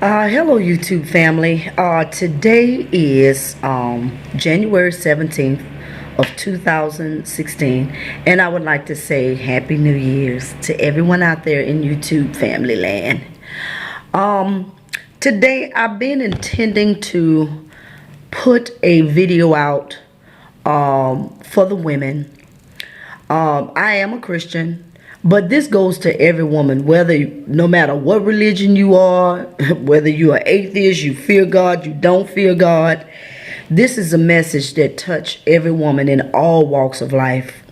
Hello, YouTube family. Today is January 17th of 2016, and I would like to say Happy New Year's to everyone out there in YouTube family land. Um, Today I've been intending to put a video out for the women. I am a Christian, but this goes to every woman, no matter what religion you are, whether you are atheist, you fear God, you don't fear God. This is a message that touch every woman in all walks of life.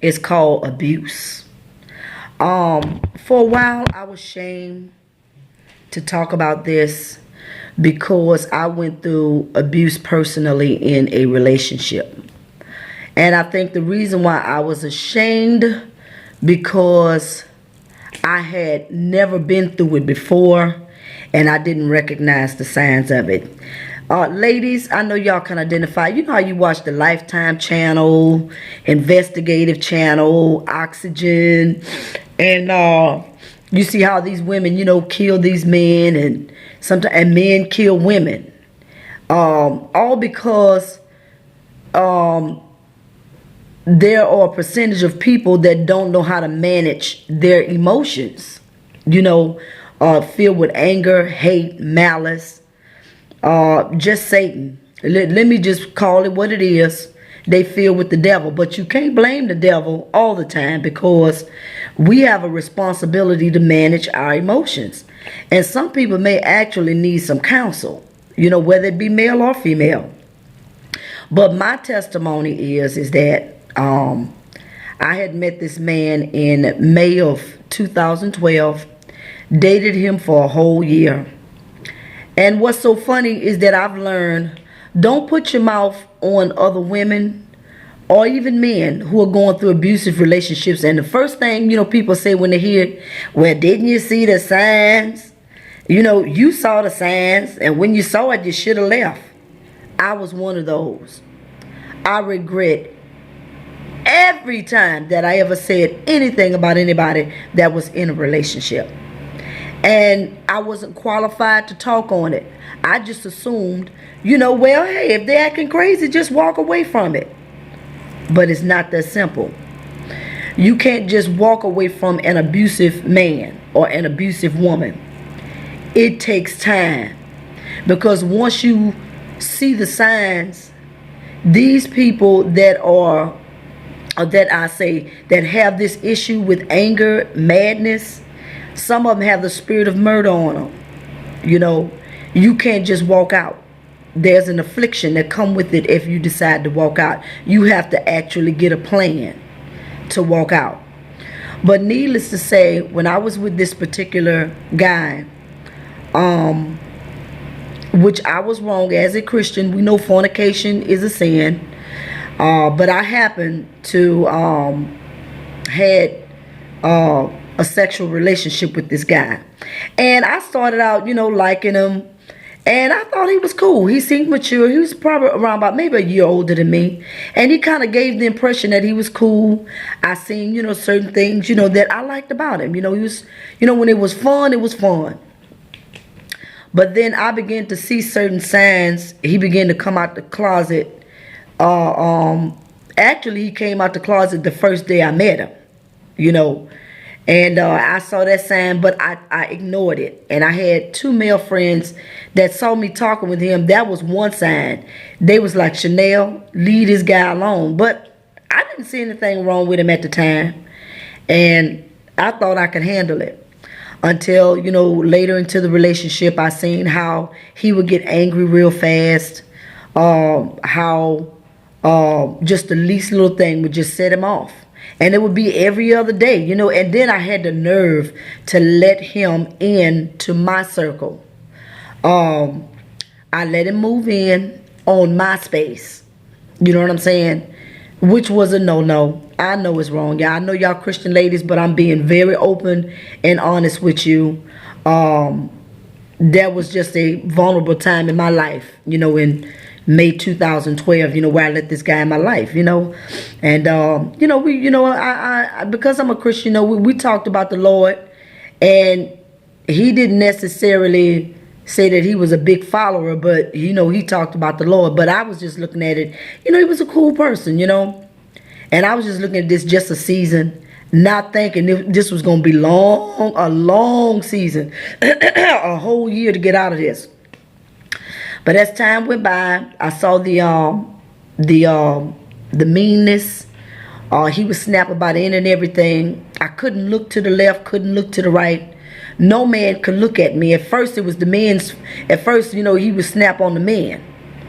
It's called abuse. For a while, I was ashamed to talk about this because I went through abuse personally in a relationship. And I think the reason why I was ashamed because I had never been through it before and I didn't recognize the signs of it. Ladies, I know y'all can identify. You know how you watch the Lifetime channel, Investigative channel, Oxygen, and you see how these women, kill these men, and sometimes men kill women. All because there are a percentage of people that don't know how to manage their emotions, filled with anger, hate, malice, just Satan. Let me just call it what it is. They filled with the devil, but you can't blame the devil all the time because we have a responsibility to manage our emotions. And some people may actually need some counsel, whether it be male or female. But my testimony is that I had met this man in May of 2012, dated him for a whole year. And what's so funny is that I've learned, don't put your mouth on other women or even men who are going through abusive relationships. And the first thing, people say when they hear it, well, didn't you see the signs? You saw the signs, and when you saw it, you should have left. I was one of those. I regret every time that I ever said anything about anybody that was in a relationship. And I wasn't qualified to talk on it. I just assumed, well, hey, if they're acting crazy, just walk away from it. But it's not that simple. You can't just walk away from an abusive man or an abusive woman. It takes time. Because once you see the signs, these people that have this issue with anger, madness, some of them have the spirit of murder on them. You can't just walk out. There's an affliction that come with it if you decide to walk out. You have to actually get a plan to walk out. But needless to say, when I was with this particular guy, which I was wrong as a Christian, we know fornication is a sin. But I happened to had a sexual relationship with this guy. And I started out, liking him. And I thought he was cool. He seemed mature. He was probably around about maybe a year older than me. And he kind of gave the impression that he was cool. I seen, certain things, that I liked about him. He was, when it was fun, it was fun. But then I began to see certain signs. He began to come out the closet. Actually, he came out the closet the first day I met him, and I saw that sign, but I ignored it. And I had two male friends that saw me talking with him. That was one sign. They was like, Chanel, leave this guy alone. But I didn't see anything wrong with him at the time, and I thought I could handle it. Until, later into the relationship, I seen how he would get angry real fast. How just the least little thing would just set him off. And it would be every other day, and then I had the nerve to let him into my circle. I let him move in on my space. You know what I'm saying? Which was a no-no. I know it's wrong, y'all. I know y'all Christian ladies, but I'm being very open and honest with you. That was just a vulnerable time in my life, in May 2012, where I let this guy in my life, and I because I'm a Christian, we talked about the Lord, and he didn't necessarily say that he was a big follower, but he talked about the Lord. But I was just looking at it, he was a cool person, and I was just looking at this just a season, not thinking this was going to be a long season, a whole year to get out of this. But as time went by, I saw the meanness. He was snap about any and everything. I couldn't look to the left, couldn't look to the right. No man could look at me. At first, it was the men's. At first, he would snap on the men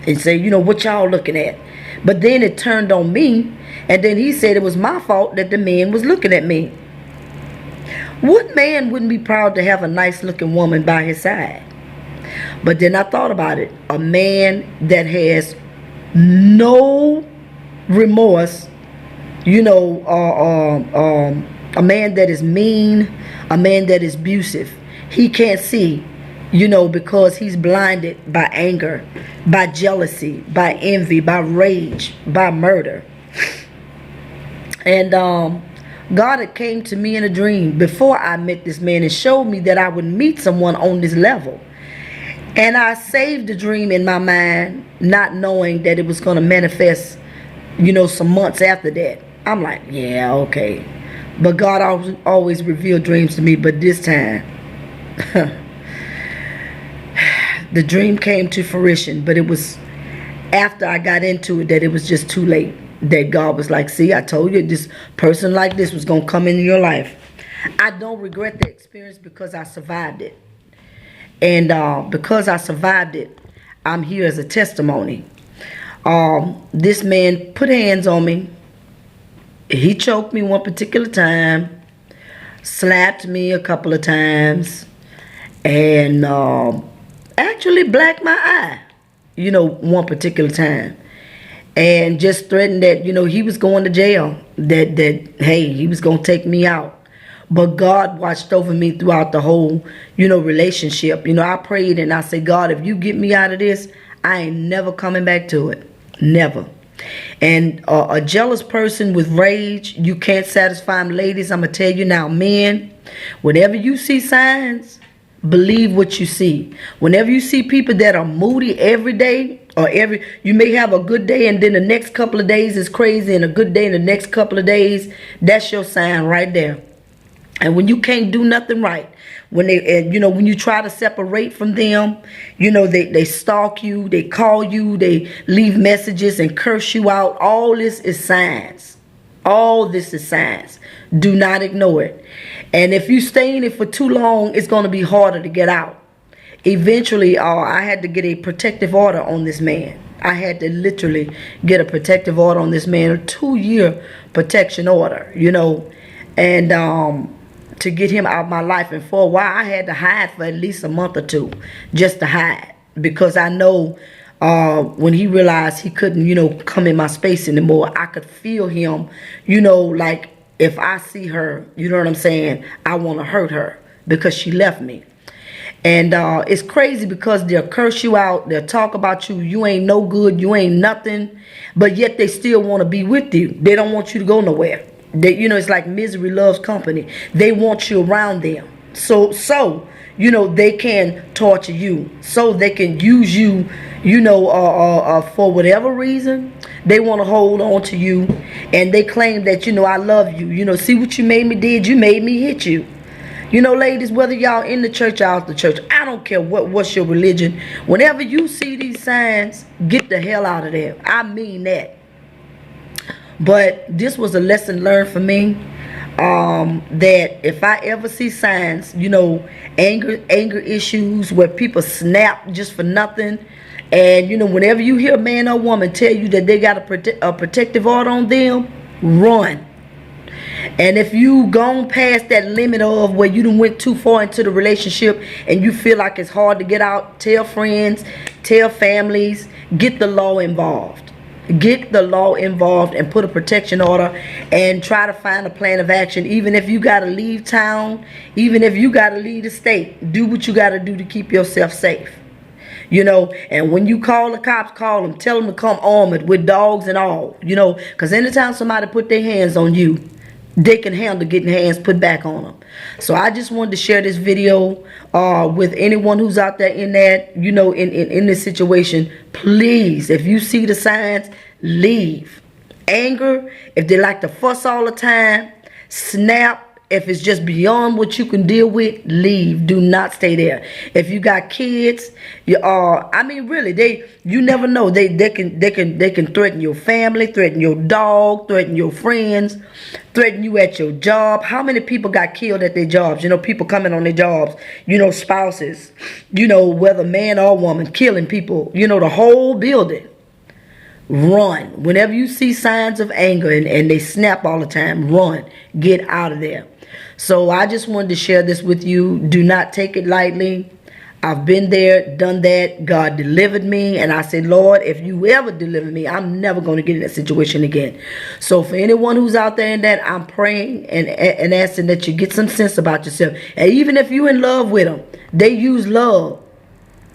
and say, what y'all looking at? But then it turned on me, and then he said it was my fault that the man was looking at me. What man wouldn't be proud to have a nice looking woman by his side? But then I thought about it. A man that has no remorse, a man that is mean, a man that is abusive. He can't see, because he's blinded by anger, by jealousy, by envy, by rage, by murder. And God had came to me in a dream before I met this man and showed me that I would meet someone on this level. And I saved the dream in my mind, not knowing that it was going to manifest, some months after that. I'm like, yeah, okay. But God always revealed dreams to me. But this time, the dream came to fruition. But it was after I got into it that it was just too late. That God was like, see, I told you this person like this was going to come into your life. I don't regret the experience because I survived it. And because I survived it, I'm here as a testimony. This man put hands on me. He choked me one particular time, slapped me a couple of times, and actually blacked my eye, one particular time. And just threatened that, he was going to jail, that hey, he was going to take me out. But God watched over me throughout the whole, relationship. I prayed and I said, God, if you get me out of this, I ain't never coming back to it. Never. And a jealous person with rage, you can't satisfy them. Ladies, I'm going to tell you now, men, whenever you see signs, believe what you see. Whenever you see people that are moody every day, you may have a good day and then the next couple of days is crazy, and a good day in the next couple of days, that's your sign right there. And when you can't do nothing right, when you try to separate from them, they stalk you, they call you, they leave messages and curse you out. All this is signs. All this is signs. Do not ignore it. And if you stay in it for too long, it's going to be harder to get out. Eventually, I had to get a protective order on this man. I had to literally get a protective order on this man, a 2-year protection order, and to get him out of my life. And for a while, I had to hide for at least a month or two, just to hide, because I know when he realized he couldn't, come in my space anymore, I could feel him, like if I see her, you know what I'm saying, I want to hurt her because she left me. And it's crazy because they'll curse you out, they'll talk about you, you ain't no good, you ain't nothing, but yet they still want to be with you. They don't want you to go nowhere. It's like misery loves company. They want you around them. So they can torture you. So they can use you, for whatever reason. They want to hold on to you. And they claim that, I love you. See what you made me did? You made me hit you. Ladies, whether y'all in the church or out the church, I don't care what's your religion. Whenever you see these signs, get the hell out of there. I mean that. But this was a lesson learned for me, that if I ever see signs, anger issues where people snap just for nothing, and whenever you hear a man or woman tell you that they got a protective order on them, run. And if you gone past that limit of where you done went too far into the relationship and you feel like it's hard to get out, tell friends, tell families, get the law involved. Get the law involved and put a protection order and try to find a plan of action. Even if you got to leave town, even if you got to leave the state, do what you got to do to keep yourself safe. And when you call the cops, call them. Tell them to come armed with dogs and all, because anytime somebody put their hands on you, they can handle getting hands put back on them. So I just wanted to share this video with anyone who's out there in that, you know, in this situation. Please, if you see the signs, leave. Anger, if they like to fuss all the time, snap. If it's just beyond what you can deal with, leave. Do not stay there. If you got kids, I mean, really, you never know. They can threaten your family, threaten your dog, threaten your friends, threaten you at your job. How many people got killed at their jobs? You know, people coming on their jobs, you know, spouses, you know, whether man or woman, killing people, you know, the whole building. Run. Whenever you see signs of anger and they snap all the time, run. Get out of there. So I just wanted to share this with you. Do not take it lightly. I've been there, done that. God delivered me. And I said, Lord, if you ever deliver me, I'm never going to get in that situation again. So for anyone who's out there in that, I'm praying and asking that you get some sense about yourself. And even if you're in love with them, they use love.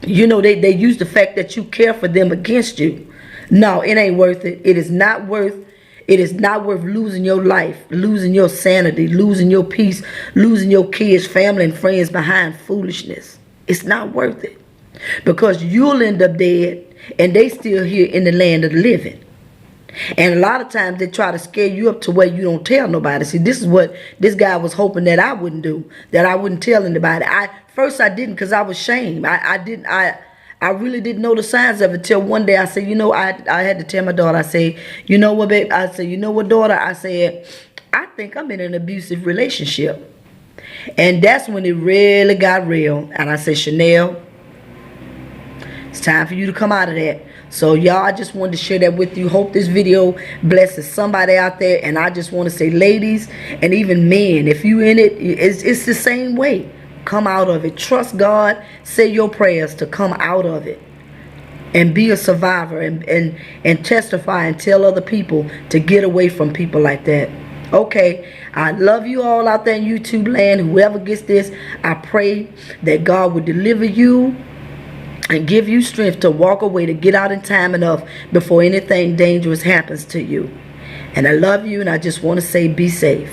You know, they use the fact that you care for them against you. No, it ain't worth it. It is not worth losing your life, losing your sanity, losing your peace, losing your kids, family, and friends behind foolishness. It's not worth it. Because you'll end up dead and they still here in the land of the living. And a lot of times they try to scare you up to where you don't tell nobody. See, this is what this guy was hoping that I wouldn't do, that I wouldn't tell anybody. First I didn't because I was ashamed. I really didn't know the signs of it till one day I said, you know, I had to tell my daughter, I said, you know what, babe? I said, you know what, daughter? I said, I think I'm in an abusive relationship. And that's when it really got real. And I said, Chanel, it's time for you to come out of that. So y'all, I just wanted to share that with you. Hope this video blesses somebody out there. And I just want to say, ladies and even men, if you in it, it's the same way. Come out of it. Trust God. Say your prayers to come out of it. And be a survivor and testify and tell other people to get away from people like that. Okay. I love you all out there in YouTube land. Whoever gets this, I pray that God will deliver you and give you strength to walk away, to get out in time enough before anything dangerous happens to you. And I love you, and I just want to say be safe.